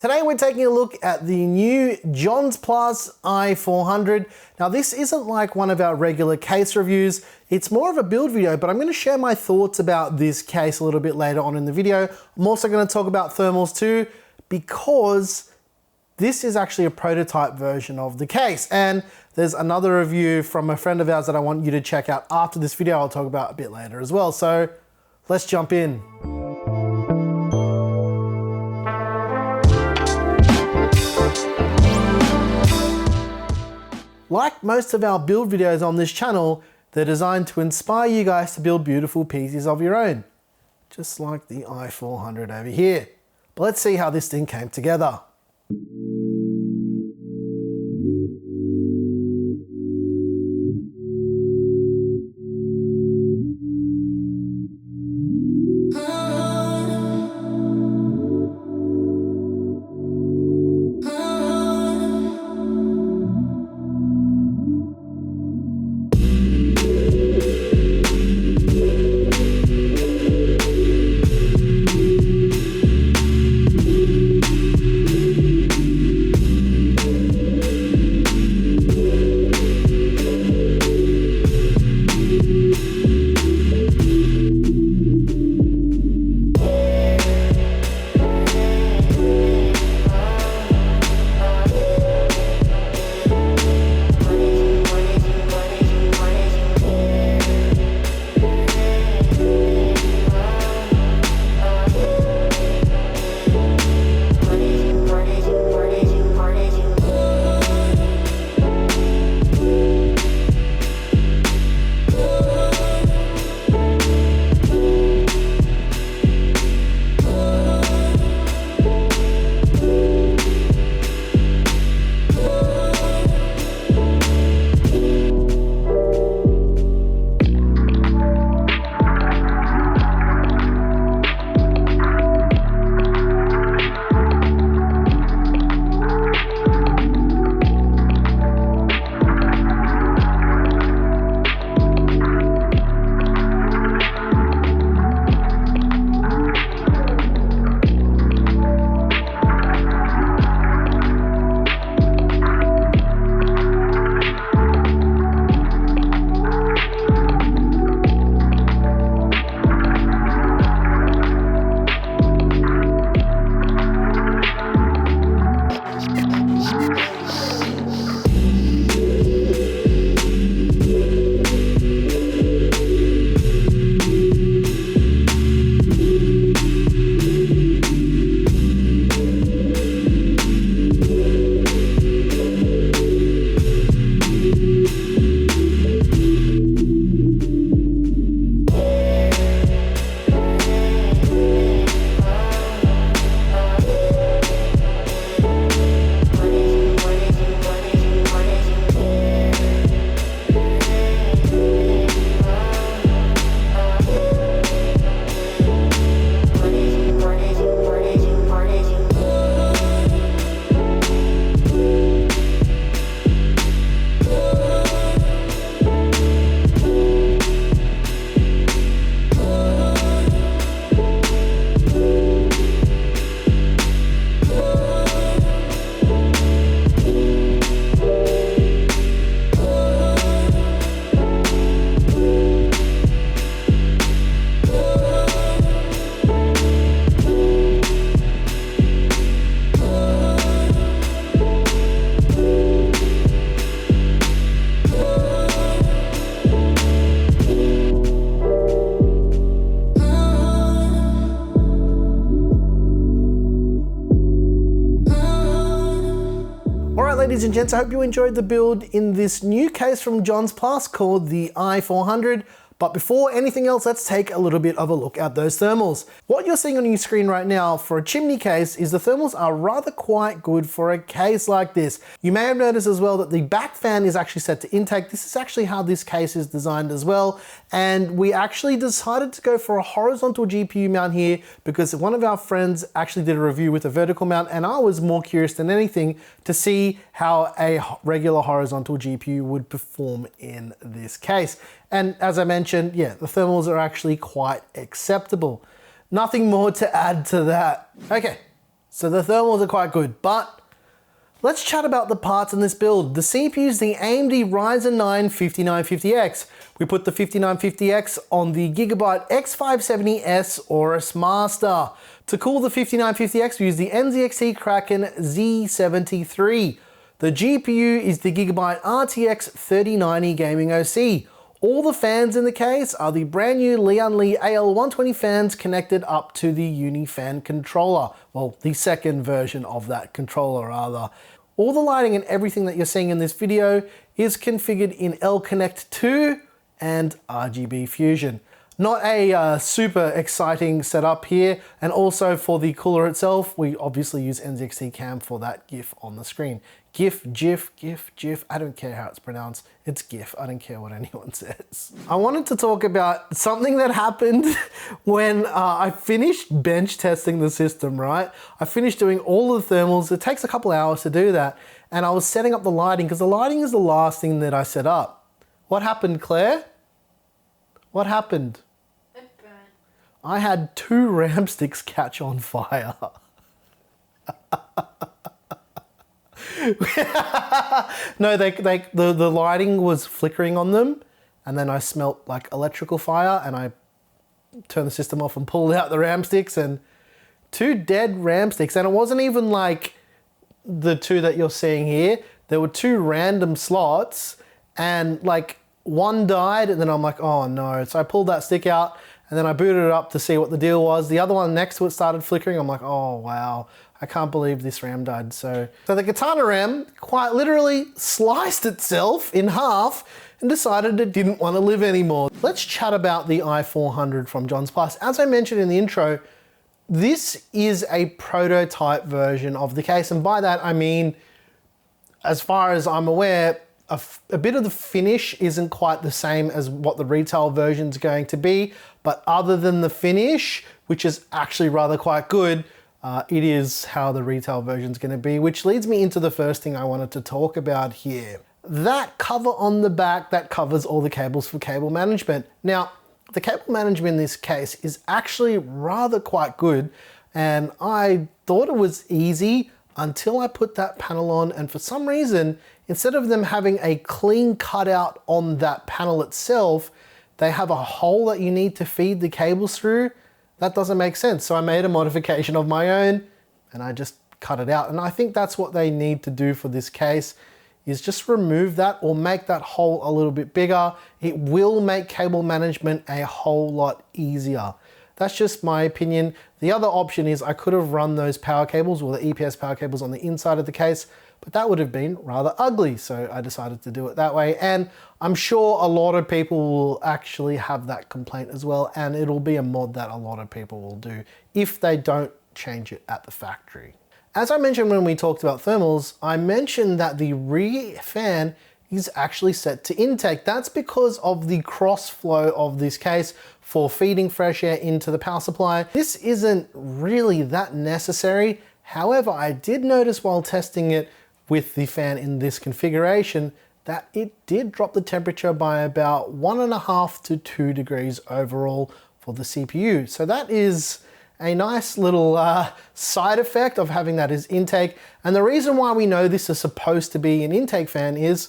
Today we're taking a look at the new Jonsplus i400. Now this isn't like one of our regular case reviews, it's more of a build video, but I'm going to share my thoughts about this case a little bit later on in the video. I'm also going to talk about thermals too, because this is actually a prototype version of the case. And there's another review from a friend of ours that I want you to check out after this video. I'll talk about a bit later as well. So let's jump in. Like most of our build videos on this channel, they're designed to inspire you guys to build beautiful PCs of your own. Just like the i400 over here. But let's see how this thing came together. Ladies and gents, I hope you enjoyed the build in this new case from Jonsplus called the i400. But before anything else, let's take a little bit of a look at those thermals. What you're seeing on your screen right now for a chimney case is the thermals are rather quite good for a case like this. You may have noticed as well that the back fan is actually set to intake. This is actually how this case is designed as well. And we actually decided to go for a horizontal GPU mount here because one of our friends actually did a review with a vertical mount, and I was more curious than anything to see how a regular horizontal GPU would perform in this case. And as I mentioned, yeah, the thermals are actually quite acceptable. Nothing more to add to that. Okay, So the thermals are quite good, but let's chat about the parts in this build. The CPU is the AMD Ryzen 9 5950X. We put the 5950X on the Gigabyte X570S AORUS Master. To cool the 5950X, we use the NZXT Kraken Z73. The GPU is the Gigabyte RTX 3090 Gaming OC. All the fans in the case are the brand new Lian AL120 fans connected up to the Unifan controller. Well, the second version of that controller rather. All the lighting and everything that you're seeing in this video is configured in L-Connect 2 and RGB Fusion. Not a super exciting setup here, and also for the cooler itself, we obviously use NZXT Cam for that GIF on the screen. GIF, GIF, GIF, GIF, I don't care how it's pronounced, it's GIF, I don't care what anyone says. I wanted to talk about something that happened when I finished bench testing the system, right? I finished doing all the thermals, it takes a couple hours to do that, and I was setting up the lighting, because the lighting is the last thing that I set up. What happened, Claire? What happened? I had 2 RAM sticks catch on fire. No, the lighting was flickering on them, and then I smelt like electrical fire, and I turned the system off and pulled out the RAM sticks, and 2 dead RAM sticks. And it wasn't even like the 2 that you're seeing here. There were 2 random slots, and like one died, and then I'm like, oh no. So I pulled that stick out, and then I booted it up to see what the deal was. The other one next to it started flickering. I'm like, oh wow, I can't believe this RAM died. So the Katana RAM quite literally sliced itself in half and decided it didn't want to live anymore. Let's chat about the i400 from Jonsplus. As I mentioned in the intro, this is a prototype version of the case. And by that, I mean, as far as I'm aware, a bit of the finish isn't quite the same as what the retail version is going to be, but other than the finish, which is actually rather quite good, it is how the retail version is going to be, which leads me into the first thing I wanted to talk about here. That cover on the back, that covers all the cables for cable management. Now, the cable management in this case is actually rather quite good, and I thought it was easy until I put that panel on, and for some reason, instead of them having a clean cutout on that panel itself, they have a hole that you need to feed the cables through. That doesn't make sense. So I made a modification of my own and I just cut it out. And I think that's what they need to do for this case, is just remove that or make that hole a little bit bigger. It will make cable management a whole lot easier. That's just my opinion. The other option is I could have run those power cables or the EPS power cables on the inside of the case, but that would have been rather ugly. So I decided to do it that way. And I'm sure a lot of people will actually have that complaint as well. And it'll be a mod that a lot of people will do if they don't change it at the factory. As I mentioned when we talked about thermals, I mentioned that the rear fan is actually set to intake. That's because of the cross flow of this case for feeding fresh air into the power supply. This isn't really that necessary. However, I did notice while testing it with the fan in this configuration that it did drop the temperature by about 1.5 to 2 degrees overall for the CPU. So that is a nice little side effect of having that as intake. And the reason why we know this is supposed to be an intake fan is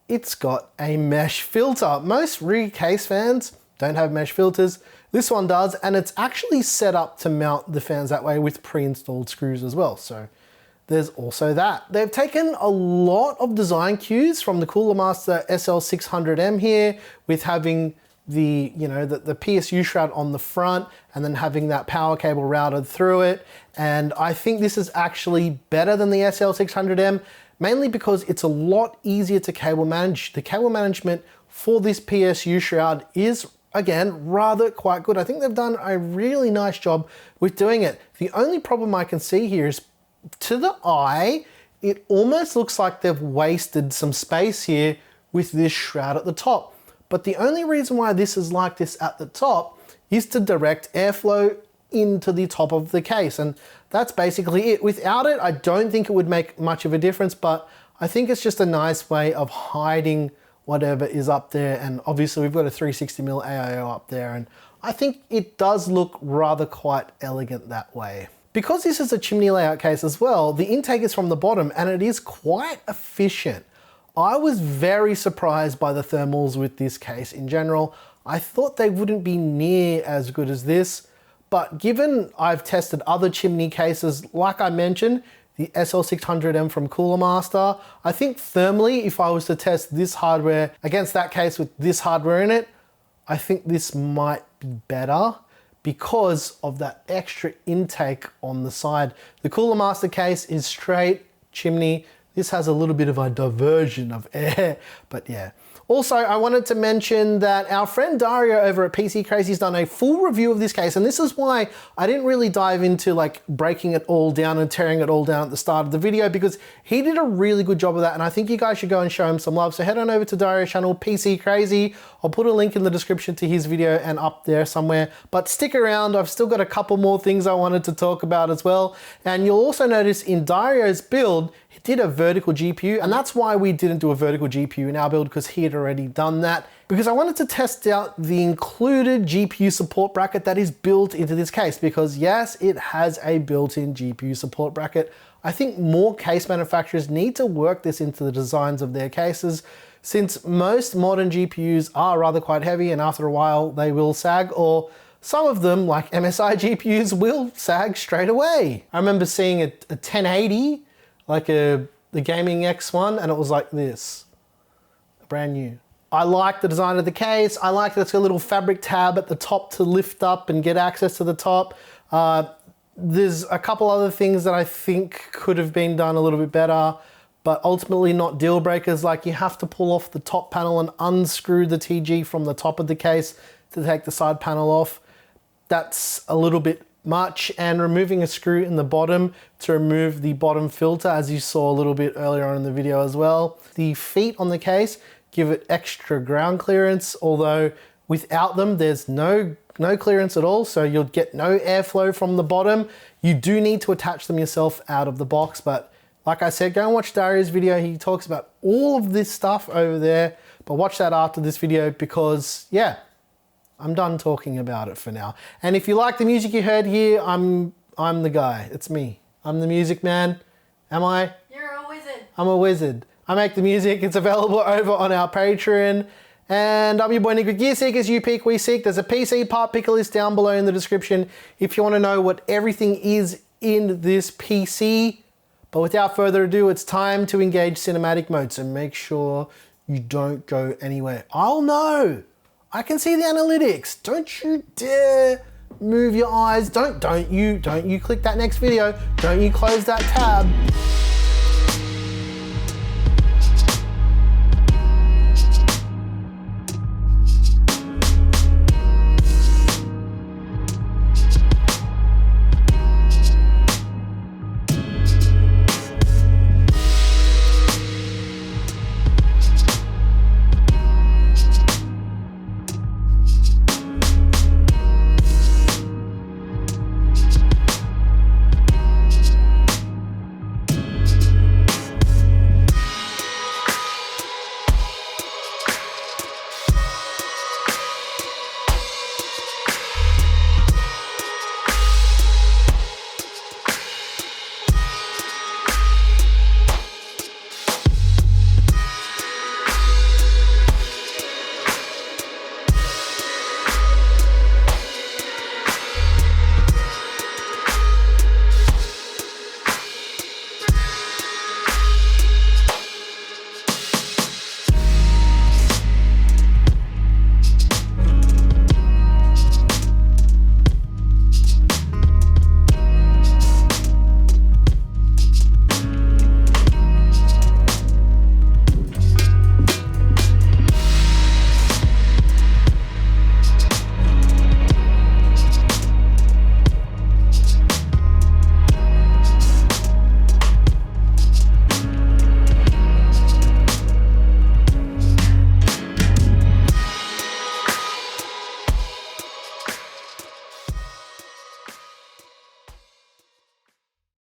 it's got a mesh filter. Most rear case fans don't have mesh filters. This one does, and it's actually set up to mount the fans that way with pre-installed screws as well. So there's also that. They've taken a lot of design cues from the Cooler Master SL600M here, with having the PSU shroud on the front and then having that power cable routed through it. And I think this is actually better than the SL600M, mainly because it's a lot easier to cable manage. The cable management for this PSU shroud is, again, rather quite good. I think they've done a really nice job with doing it. The only problem I can see here is, to the eye, it almost looks like they've wasted some space here with this shroud at the top. But the only reason why this is like this at the top is to direct airflow into the top of the case. And that's basically it. Without it, I don't think it would make much of a difference, but I think it's just a nice way of hiding whatever is up there. And obviously we've got a 360mm AIO up there, and I think it does look rather quite elegant that way. Because this is a chimney layout case as well, the intake is from the bottom and it is quite efficient. I was very surprised by the thermals with this case in general. I thought they wouldn't be near as good as this, but given I've tested other chimney cases, like I mentioned, the SL600M from Cooler Master, I think thermally, if I was to test this hardware against that case with this hardware in it, I think this might be better because of that extra intake on the side. The Cooler Master case is straight chimney. This has a little bit of a diversion of air, but yeah. Also, I wanted to mention that our friend Dario over at PC Crazy has done a full review of this case, and this is why I didn't really dive into like breaking it all down and tearing it all down at the start of the video, because he did a really good job of that, and I think you guys should go and show him some love. So head on over to Dario's channel, PC Crazy. I'll put a link in the description to his video and up there somewhere, but stick around. I've still got a couple more things I wanted to talk about as well. And you'll also notice in Dario's build, he did a vertical GPU, and that's why we didn't do a vertical GPU in our build, because he had already done that, because I wanted to test out the included GPU support bracket that is built into this case, because yes, it has a built-in GPU support bracket. I think more case manufacturers need to work this into the designs of their cases, since most modern GPUs are rather quite heavy, and after a while they will sag, or some of them, like MSI GPUs, will sag straight away. I remember seeing a 1080, like the Gaming X1, and it was like this, brand new. I like the design of the case. I like that it's got a little fabric tab at the top to lift up and get access to the top. There's a couple other things that I think could have been done a little bit better, but ultimately not deal breakers. Like you have to pull off the top panel and unscrew the TG from the top of the case to take the side panel off. That's a little bit much, and removing a screw in the bottom to remove the bottom filter, as you saw a little bit earlier on in the video as well. The feet on the case give it extra ground clearance, although without them there's no clearance at all, so you'll get no airflow from the bottom. You do need to attach them yourself out of the box, but like I said, go and watch Dario's video. He talks about all of this stuff over there, but watch that after this video, because yeah, I'm done talking about it for now. And if you like the music you heard here, I'm the guy. It's me. I'm the music man. Am I? You're a wizard. I'm a wizard. I make the music. It's available over on our Patreon. And I'm your boy Nick with Gear Seekers, you peak, we seek. There's a PC part picker list down below in the description if you want to know what everything is in this PC. But without further ado, it's time to engage cinematic mode. So make sure you don't go anywhere. Oh no! I can see the analytics. Don't you dare move your eyes. Don't you click that next video. Don't you close that tab.